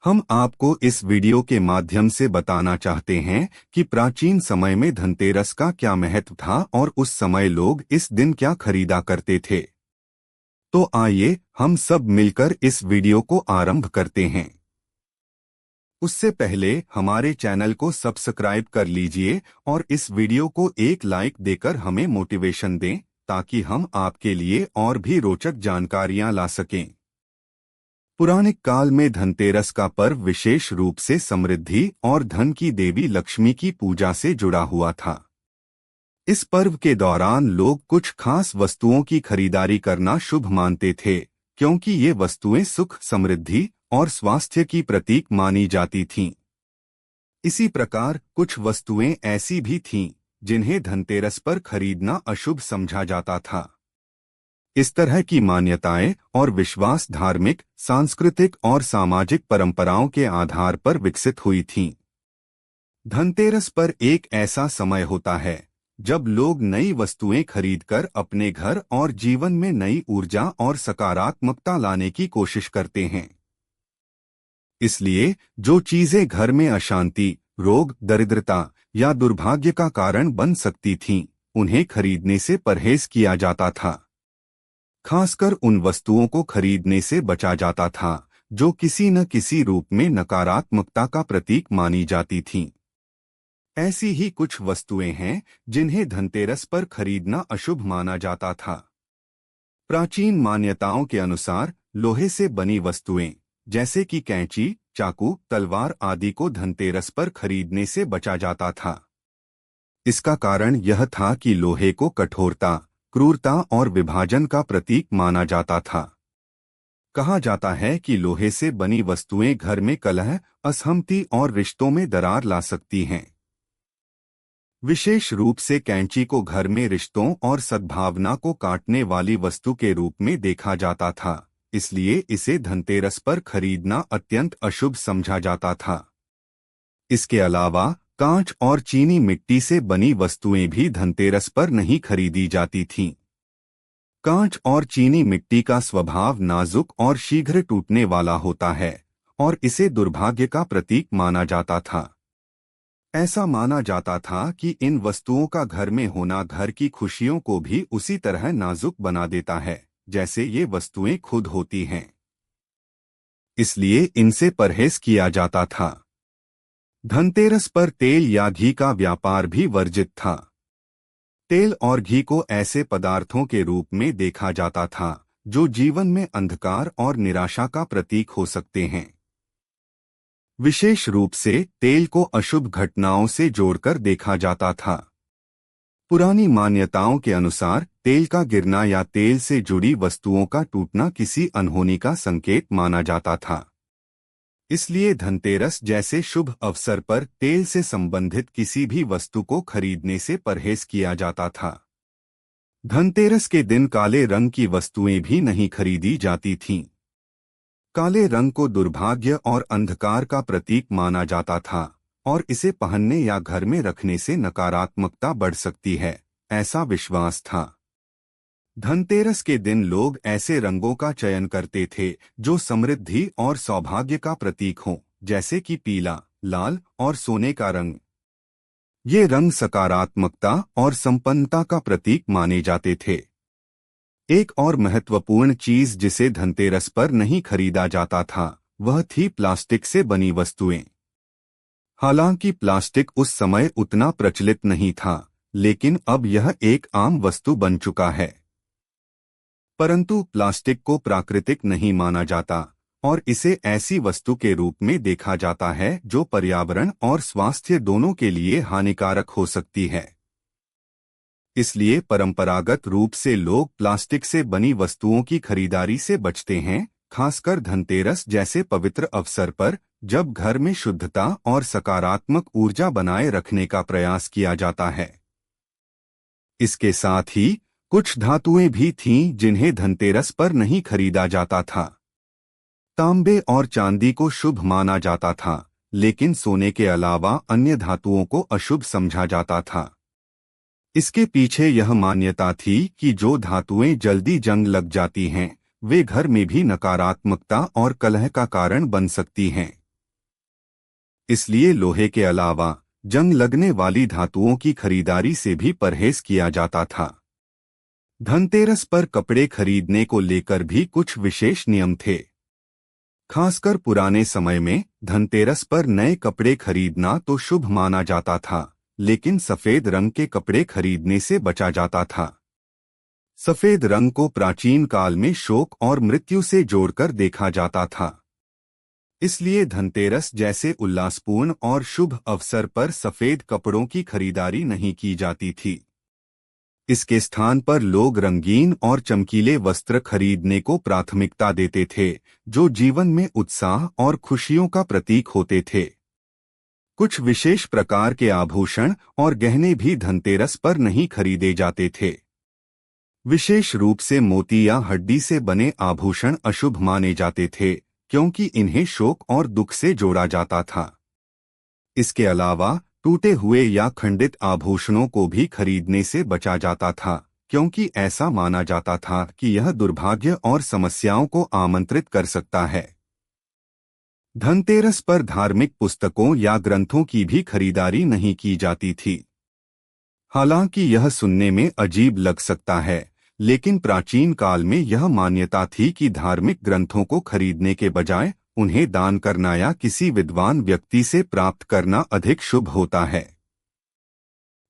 हम आपको इस वीडियो के माध्यम से बताना चाहते हैं कि प्राचीन समय में धनतेरस का क्या महत्व था और उस समय लोग इस दिन क्या खरीदा करते थे। तो आइए हम सब मिलकर इस वीडियो को आरंभ करते हैं। उससे पहले हमारे चैनल को सब्सक्राइब कर लीजिए और इस वीडियो को एक लाइक देकर हमें मोटिवेशन दें ताकि हम आपके लिए और भी रोचक जानकारियां ला सकें। पुराने काल में धनतेरस का पर्व विशेष रूप से समृद्धि और धन की देवी लक्ष्मी की पूजा से जुड़ा हुआ था। इस पर्व के दौरान लोग कुछ खास वस्तुओं की खरीदारी करना शुभ मानते थे, क्योंकि ये वस्तुएं सुख, समृद्धि और स्वास्थ्य की प्रतीक मानी जाती थीं। इसी प्रकार कुछ वस्तुएं ऐसी भी थीं जिन्हें धनतेरस पर खरीदना अशुभ समझा जाता था। इस तरह की मान्यताएं और विश्वास धार्मिक, सांस्कृतिक और सामाजिक परंपराओं के आधार पर विकसित हुई थीं। धनतेरस पर एक ऐसा समय होता है जब लोग नई वस्तुएं खरीदकर अपने घर और जीवन में नई ऊर्जा और सकारात्मकता लाने की कोशिश करते हैं। इसलिए जो चीजें घर में अशांति, रोग, दरिद्रता या दुर्भाग्य का कारण बन सकती थीं, उन्हें खरीदने से परहेज किया जाता था। खासकर उन वस्तुओं को खरीदने से बचा जाता था जो किसी न किसी रूप में नकारात्मकता का प्रतीक मानी जाती थीं। ऐसी ही कुछ वस्तुएं हैं जिन्हें धनतेरस पर खरीदना अशुभ माना जाता था। प्राचीन मान्यताओं के अनुसार लोहे से बनी वस्तुएं जैसे कि कैंची, चाकू, तलवार आदि को धनतेरस पर खरीदने से बचा जाता था। इसका कारण यह था कि लोहे को कठोरता, क्रूरता और विभाजन का प्रतीक माना जाता था। कहा जाता है कि लोहे से बनी वस्तुएं घर में कलह, असहमति और रिश्तों में दरार ला सकती हैं। विशेष रूप से कैंची को घर में रिश्तों और सद्भावना को काटने वाली वस्तु के रूप में देखा जाता था, इसलिए इसे धनतेरस पर खरीदना अत्यंत अशुभ समझा जाता था। इसके अलावा कांच और चीनी मिट्टी से बनी वस्तुएं भी धनतेरस पर नहीं खरीदी जाती थीं। कांच और चीनी मिट्टी का स्वभाव नाजुक और शीघ्र टूटने वाला होता है और इसे दुर्भाग्य का प्रतीक माना जाता था। ऐसा माना जाता था कि इन वस्तुओं का घर में होना घर की खुशियों को भी उसी तरह नाजुक बना देता है जैसे ये वस्तुएं खुद होती हैं। इसलिए इनसे परहेज किया जाता था। धनतेरस पर तेल या घी का व्यापार भी वर्जित था। तेल और घी को ऐसे पदार्थों के रूप में देखा जाता था जो जीवन में अंधकार और निराशा का प्रतीक हो सकते हैं। विशेष रूप से तेल को अशुभ घटनाओं से जोड़कर देखा जाता था। पुरानी मान्यताओं के अनुसार तेल का गिरना या तेल से जुड़ी वस्तुओं का टूटना किसी अनहोनी का संकेत माना जाता था। इसलिए धनतेरस जैसे शुभ अवसर पर तेल से संबंधित किसी भी वस्तु को खरीदने से परहेज किया जाता था। धनतेरस के दिन काले रंग की वस्तुएं भी नहीं खरीदी जाती थीं। काले रंग को दुर्भाग्य और अंधकार का प्रतीक माना जाता था और इसे पहनने या घर में रखने से नकारात्मकता बढ़ सकती है, ऐसा विश्वास था। धनतेरस के दिन लोग ऐसे रंगों का चयन करते थे जो समृद्धि और सौभाग्य का प्रतीक हों, जैसे कि पीला, लाल और सोने का रंग। ये रंग सकारात्मकता और संपन्नता का प्रतीक माने जाते थे। एक और महत्वपूर्ण चीज जिसे धनतेरस पर नहीं खरीदा जाता था वह थी प्लास्टिक से बनी वस्तुएं। हालांकि प्लास्टिक उस समय उतना प्रचलित नहीं था, लेकिन अब यह एक आम वस्तु बन चुका है। परंतु प्लास्टिक को प्राकृतिक नहीं माना जाता और इसे ऐसी वस्तु के रूप में देखा जाता है जो पर्यावरण और स्वास्थ्य दोनों के लिए हानिकारक हो सकती है। इसलिए परंपरागत रूप से लोग प्लास्टिक से बनी वस्तुओं की खरीदारी से बचते हैं, खासकर धनतेरस जैसे पवित्र अवसर पर जब घर में शुद्धता और सकारात्मक ऊर्जा बनाए रखने का प्रयास किया जाता है। इसके साथ ही कुछ धातुएं भी थीं जिन्हें धनतेरस पर नहीं खरीदा जाता था। तांबे और चांदी को शुभ माना जाता था, लेकिन सोने के अलावा अन्य धातुओं को अशुभ समझा जाता था। इसके पीछे यह मान्यता थी कि जो धातुएं जल्दी जंग लग जाती हैं, वे घर में भी नकारात्मकता और कलह का कारण बन सकती हैं। इसलिए लोहे के अलावा जंग लगने वाली धातुओं की खरीदारी से भी परहेज किया जाता था। धनतेरस पर कपड़े खरीदने को लेकर भी कुछ विशेष नियम थे। खासकर पुराने समय में धनतेरस पर नए कपड़े खरीदना तो शुभ माना जाता था, लेकिन सफेद रंग के कपड़े खरीदने से बचा जाता था। सफेद रंग को प्राचीन काल में शोक और मृत्यु से जोड़कर देखा जाता था। इसलिए धनतेरस जैसे उल्लासपूर्ण और शुभ अवसर पर सफेद कपड़ों की खरीदारी नहीं की जाती थी। इसके स्थान पर लोग रंगीन और चमकीले वस्त्र खरीदने को प्राथमिकता देते थे, जो जीवन में उत्साह और खुशियों का प्रतीक होते थे। कुछ विशेष प्रकार के आभूषण और गहने भी धनतेरस पर नहीं खरीदे जाते थे। विशेष रूप से मोती या हड्डी से बने आभूषण अशुभ माने जाते थे, क्योंकि इन्हें शोक और दुख से जोड़ा जाता था। इसके अलावा टूटे हुए या खंडित आभूषणों को भी खरीदने से बचा जाता था, क्योंकि ऐसा माना जाता था कि यह दुर्भाग्य और समस्याओं को आमंत्रित कर सकता है। धनतेरस पर धार्मिक पुस्तकों या ग्रंथों की भी खरीदारी नहीं की जाती थी। हालांकि यह सुनने में अजीब लग सकता है, लेकिन प्राचीन काल में यह मान्यता थी कि धार्मिक ग्रंथों को खरीदने के बजाय उन्हें दान करना या किसी विद्वान व्यक्ति से प्राप्त करना अधिक शुभ होता है।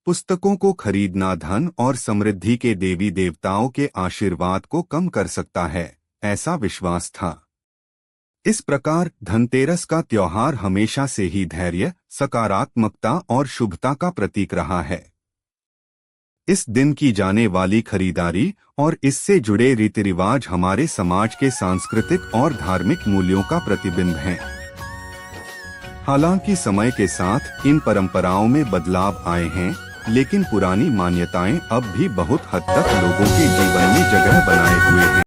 पुस्तकों को खरीदना धन और समृद्धि के देवी देवताओं के आशीर्वाद को कम कर सकता है, ऐसा विश्वास था। इस प्रकार धनतेरस का त्योहार हमेशा से ही धैर्य, सकारात्मकता और शुभता का प्रतीक रहा है। इस दिन की जाने वाली खरीदारी और इससे जुड़े रीति रिवाज हमारे समाज के सांस्कृतिक और धार्मिक मूल्यों का प्रतिबिंब हैं। हालांकि समय के साथ इन परंपराओं में बदलाव आए हैं, लेकिन पुरानी मान्यताएं अब भी बहुत हद तक लोगों के जीवन में जगह बनाए हुए हैं।